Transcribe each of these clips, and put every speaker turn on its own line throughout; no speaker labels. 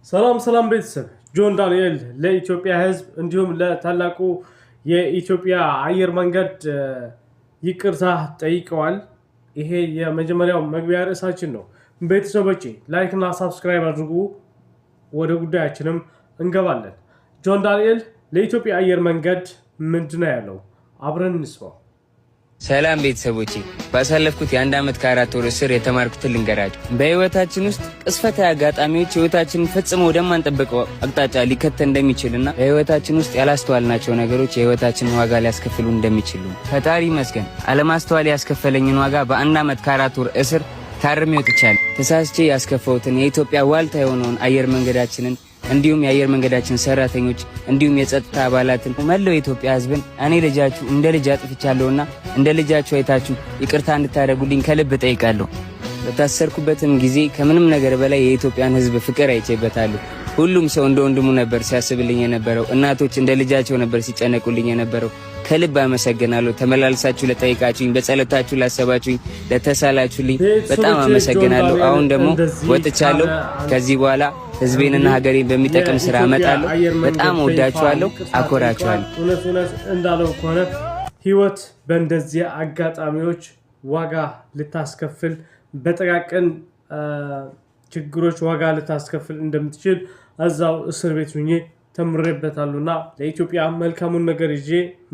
ሰላም ቤተሰብ ጆን ዳንኤል ለኢትዮጵያ ሕዝብ እንዲሁም ለታላቁ የኢትዮጵያ አየር መንገድ ይቅርታ ጠይቀዋል። ይሄ የመጀመሪያው መግቢያ ርዕሳችን ነው። ቤተሰቦቼ ላይክ እና ሰብስክራይብ አድርጉ። ወደ ጉዳያችንም እንገባለን። ጆን ዳንኤል ለኢትዮጵያ አየር መንገድ ምንድነው ያለው? አብረን እንስማው።
ሰላም ቤተሰቦቼ፣ ባሳለፍኩት የ1 ዓመት ከ4 ወር እስር የተማርኩትን ልንገራችሁ። በህይወታችን ውስጥ ቅስፈታዊ አጋጣሚዎች ህይወታችንን ፈጽሞ ወደማንጠብቀው አቅጣጫ ሊከተል እንደሚችልና በህይወታችን ውስጥ ያላስተዋልናቸው ነገሮች የህይወታችንን ዋጋ ሊያስከፍሉ እንደሚችሉ ፈጣሪ ይመስገን። አለማስተዋል ያስከፈለኝን ዋጋ በ1 ዓመት ከ4 ወር እስር ታርሜ ወጥቻለሁ። ተሳስቼ ያስከፈውትን የኢትዮጵያ ዋልታ የሆነውን አየር መንገዳችንን እንዲሁም የአየር መንገዳችን ሰራተኞች እንዲሁም የጸጥታ አባላትን መላው የኢትዮጵያ ህዝብን እኔ ልጃችሁ እንደ ልጅ አጥፍቻለሁና እንደ ልጃችሁ አይታችሁ ይቅርታ እንድታደርጉልኝ ከልብ ጠይቃለሁ። በታሰርኩበትም ጊዜ ከምንም ነገር በላይ የኢትዮጵያን ህዝብ ፍቅር አይቼበታለሁ። ሁሉም ሰው እንደ ወንድሙ ነበር ሲያስብልኝ የነበረው። እናቶች እንደ ልጃቸው ነበር ሲጨነቁልኝ የነበረው። ከልብ አመሰግናለሁ። ተመላልሳችሁ ለጠይቃችሁኝ፣ በጸሎታችሁ ላሰባችሁኝ፣ ለተሳላችሁልኝ በጣም አመሰግናለሁ። አሁን ደግሞ ወጥቻለሁ። ከዚህ በኋላ ህዝቤንና ሀገሬን በሚጠቅም ስራ አመጣለሁ። በጣም ወዳችኋለሁ፣ አኮራችኋለሁ።
እውነት እንዳለው ከሆነ ህይወት በእንደዚህ አጋጣሚዎች ዋጋ ልታስከፍል በጠቃቀን ችግሮች ዋጋ ልታስከፍል እንደምትችል እዛው እስር ቤት ሆኜ ተምሬበታለሁና ለኢትዮጵያ መልካሙን ነገር ይዤ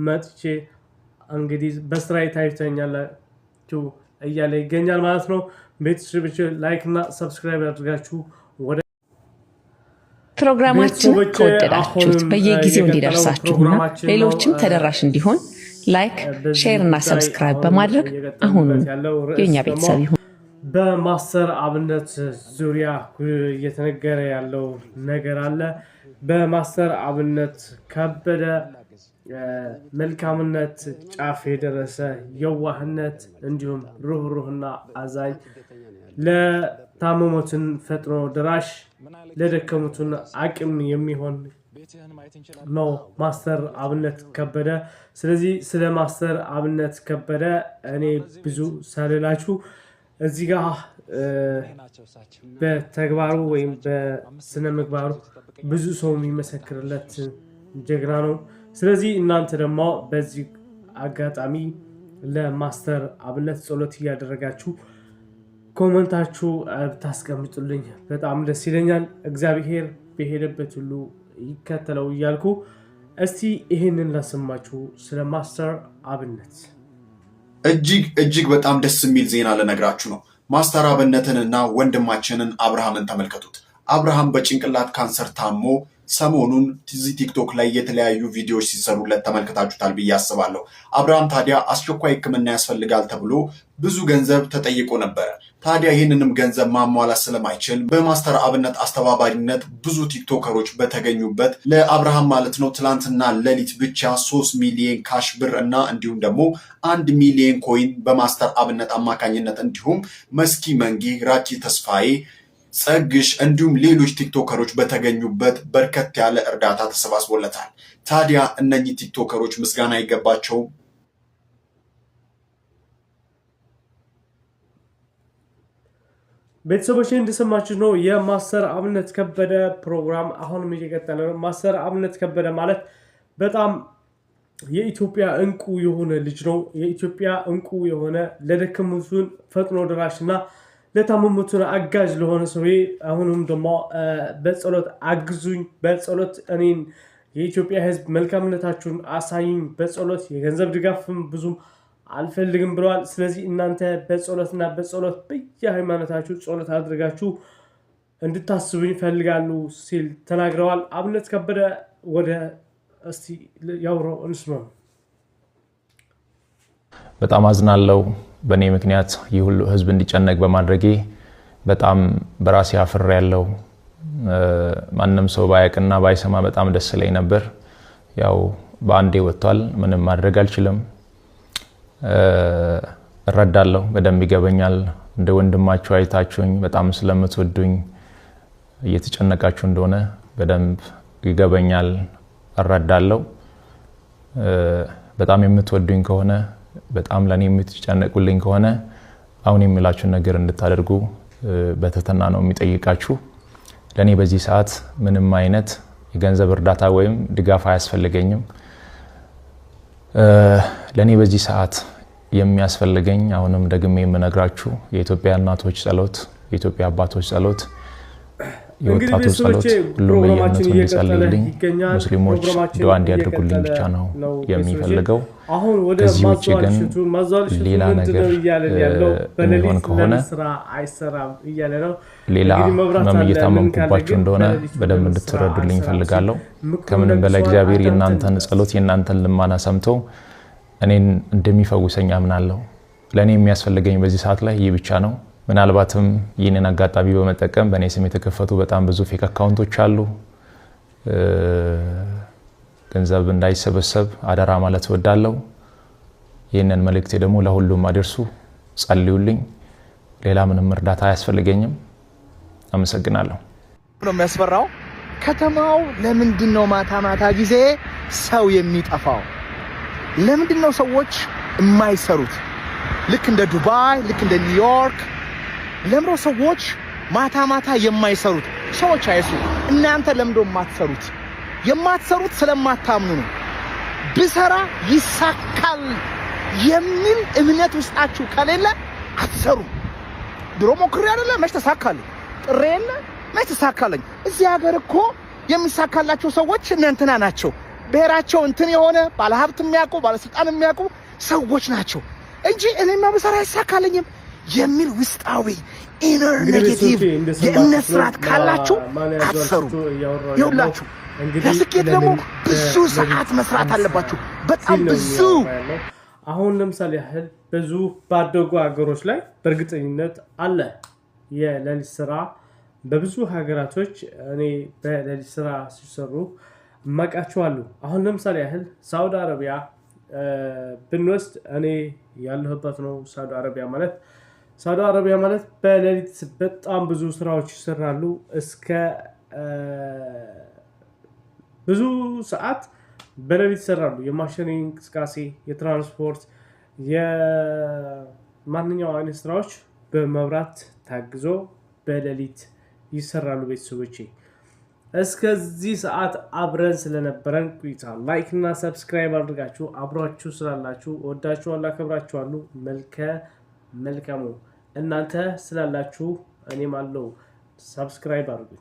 መጥቼ እንግዲህ በስራዬ ታይተኛላችሁ እያለ ይገኛል ማለት ነው። ቤተሰቦች ላይክ እና ሰብስክራይብ አድርጋችሁ ወደ
ፕሮግራማችን ከወደዳችሁት በየጊዜው እንዲደርሳችሁና ሌሎችም ተደራሽ እንዲሆን ላይክ፣ ሼር እና ሰብስክራይብ በማድረግ አሁን የኛ ቤተሰብ ይሁን።
በማስተር አብነት ዙሪያ እየተነገረ ያለው ነገር አለ። በማስተር አብነት ከበደ መልካምነት ጫፍ የደረሰ የዋህነት እንዲሁም ሩህሩህና አዛኝ ለታመሙትን ፈጥኖ ድራሽ ለደከሙትን አቅም የሚሆን ነው ማስተር አብነት ከበደ። ስለዚህ ስለ ማስተር አብነት ከበደ እኔ ብዙ ሳልላችሁ እዚህ ጋር በተግባሩ ወይም በስነ ምግባሩ ብዙ ሰው የሚመሰክርለት ጀግና ነው። ስለዚህ እናንተ ደግሞ በዚህ አጋጣሚ ለማስተር አብነት ጸሎት እያደረጋችሁ ኮመንታችሁ ብታስቀምጡልኝ በጣም ደስ ይለኛል። እግዚአብሔር በሄደበት ሁሉ ይከተለው እያልኩ እስቲ ይሄንን ላሰማችሁ ስለ ማስተር አብነት።
እጅግ በጣም ደስ የሚል ዜና ልነግራችሁ ነው። ማስተር አብነትንና ወንድማችንን አብርሃምን ተመልከቱት። አብርሃም በጭንቅላት ካንሰር ታሞ ሰሞኑን ቲክቶክ ላይ የተለያዩ ቪዲዮዎች ሲሰሩለት ተመልክታችሁታል ብዬ አስባለሁ። አብርሃም ታዲያ አስቸኳይ ሕክምና ያስፈልጋል ተብሎ ብዙ ገንዘብ ተጠይቆ ነበረ። ታዲያ ይህንንም ገንዘብ ማሟላት ስለማይችል በማስተር አብነት አስተባባሪነት ብዙ ቲክቶከሮች በተገኙበት ለአብርሃም ማለት ነው ትላንትና ሌሊት ብቻ 3 ሚሊዮን ካሽ ብር እና እንዲሁም ደግሞ 1 ሚሊዮን ኮይን በማስተር አብነት አማካኝነት እንዲሁም መስኪ መንጊ፣ ራኪ ተስፋዬ፣ ጸግሽ እንዲሁም ሌሎች ቲክቶከሮች በተገኙበት በርከት ያለ እርዳታ ተሰባስቦለታል። ታዲያ እነኚህ ቲክቶከሮች ምስጋና ይገባቸው።
ቤተሰቦች እንደሰማችሁ ነው የማስተር አብነት ከበደ ፕሮግራም አሁንም እየቀጠለ ነው። ማስተር አብነት ከበደ ማለት በጣም የኢትዮጵያ እንቁ የሆነ ልጅ ነው። የኢትዮጵያ እንቁ የሆነ ለደከሙትን ፈጥኖ ደራሽና ለታመሙትን አጋዥ ለሆነ ሰው አሁንም ደግሞ በጸሎት አግዙኝ፣ በጸሎት እኔን የኢትዮጵያ ሕዝብ መልካምነታችሁን አሳዩኝ፣ በጸሎት የገንዘብ ድጋፍም ብዙም አልፈልግም ብለዋል። ስለዚህ እናንተ በጸሎትና በጸሎት በየሃይማኖታችሁ ጸሎት አድርጋችሁ እንድታስቡኝ ፈልጋሉ ሲል ተናግረዋል። አብነት ከበደ ወደ እስቲ ያውራው እንስማው።
በጣም አዝናለሁ። በእኔ ምክንያት ይህ ሁሉ ህዝብ እንዲጨነቅ በማድረጌ በጣም በራሴ አፍሬያለሁ። ማንም ሰው ባያውቅና ባይሰማ በጣም ደስ ይለኝ ነበር። ያው በአንዴ ወጥቷል፣ ምንም ማድረግ አልችልም። እረዳለሁ፣ በደንብ ይገበኛል። እንደ ወንድማችሁ አይታችሁኝ በጣም ስለምትወዱኝ እየተጨነቃችሁ እንደሆነ በደንብ ይገበኛል፣ እረዳለሁ። በጣም የምትወዱኝ ከሆነ በጣም ለኔ የምትጨነቁልኝ ከሆነ አሁን የሚላችሁ ነገር እንድታደርጉ በተተና ነው የሚጠይቃችሁ። ለኔ በዚህ ሰዓት ምንም አይነት የገንዘብ እርዳታ ወይም ድጋፍ አያስፈልገኝም። ለኔ በዚህ ሰዓት የሚያስፈልገኝ አሁንም ደግሜ የምነግራችሁ የኢትዮጵያ እናቶች ጸሎት፣ የኢትዮጵያ አባቶች ጸሎት፣ የወጣቱ ጸሎት፣ ሁሉም በየእምነቱ እንዲጸልዩልኝ፣ ሙስሊሞች ዱዓ እንዲያደርጉልኝ ብቻ ነው የሚፈልገው። ከዚህ ውጭ ግን ሌላ ነገር የሚሆን ከሆነ ሌላ ህመም እየታመምኩባችሁ እንደሆነ በደንብ እንድትረዱልኝ እፈልጋለሁ። ከምንም በላይ እግዚአብሔር የእናንተን ጸሎት የእናንተን ልመና ሰምቶ እኔን እንደሚፈውሰኝ አምናለሁ። ለኔ የሚያስፈልገኝ በዚህ ሰዓት ላይ ይህ ብቻ ነው። ምናልባትም ይህንን አጋጣሚ በመጠቀም በእኔ ስም የተከፈቱ በጣም ብዙ ፌክ አካውንቶች አሉ። ገንዘብ እንዳይሰበሰብ አደራ ማለት እወዳለሁ። ይህንን መልእክቴ ደግሞ ለሁሉም አድርሱ፣ ጸልዩልኝ። ሌላ ምንም እርዳታ አያስፈልገኝም። አመሰግናለሁ።
ነው የሚያስፈራው። ከተማው ለምንድነው ማታ ማታ ጊዜ ሰው የሚጠፋው? ለምንድነው ሰዎች የማይሰሩት? ልክ እንደ ዱባይ፣ ልክ እንደ ኒውዮርክ ለምሮ ሰዎች ማታ ማታ የማይሰሩት? ሰዎች አይሱ እናንተ ለምንድነው የማትሰሩት? የማትሰሩት ስለማታምኑ ነው። ብሰራ ይሳካል የሚል እምነት ውስጣችሁ ከሌለ አትሰሩ። ድሮ ሞክሬ አይደለ መች ተሳካልኝ፣ ጥሬና መች ተሳካልኝ። እዚህ ሀገር እኮ የሚሳካላቸው ሰዎች እንትና ናቸው። ብሔራቸው እንትን የሆነ ባለሀብት የሚያውቁ ባለስልጣን የሚያውቁ ሰዎች ናቸው እንጂ እኔማ ብሰራ አይሳካልኝም የሚል ውስጣዊ ኢነር ኔጌቲቭ የእምነት ስርዓት ካላችሁ አትሰሩ። ይኸውላችሁ ለስኬት ደግሞ ብዙ ሰዓት መስራት አለባችሁ፣ በጣም ብዙ።
አሁን ለምሳሌ ያህል ብዙ ባደጉ ሀገሮች ላይ በእርግጠኝነት አለ የሌሊት ስራ በብዙ ሀገራቶች። እኔ በሌሊት ስራ ሲሰሩ ማቃቸዋለሁ። አሁን ለምሳሌ ያህል ሳውዲ አረቢያ ብንወስድ እኔ ያለሁበት ነው። ሳውዲ አረቢያ ማለት በሌሊት በጣም ብዙ ስራዎች ይሰራሉ። እስከ ብዙ ሰዓት በሌሊት ይሰራሉ። የማሽነሪ እንቅስቃሴ፣ የትራንስፖርት፣ የማንኛው አይነት ስራዎች በመብራት ታግዞ በሌሊት ይሰራሉ። ቤተሰቦቼ እስከዚህ ሰዓት አብረን ስለነበረን ቆይታ ላይክ እና ሰብስክራይብ አድርጋችሁ አብራችሁ ስላላችሁ ወዳችኋለሁ፣ አከብራችኋለሁ። መልካሙ እናንተ ስላላችሁ እኔም አለው። ሰብስክራይብ አድርጉ።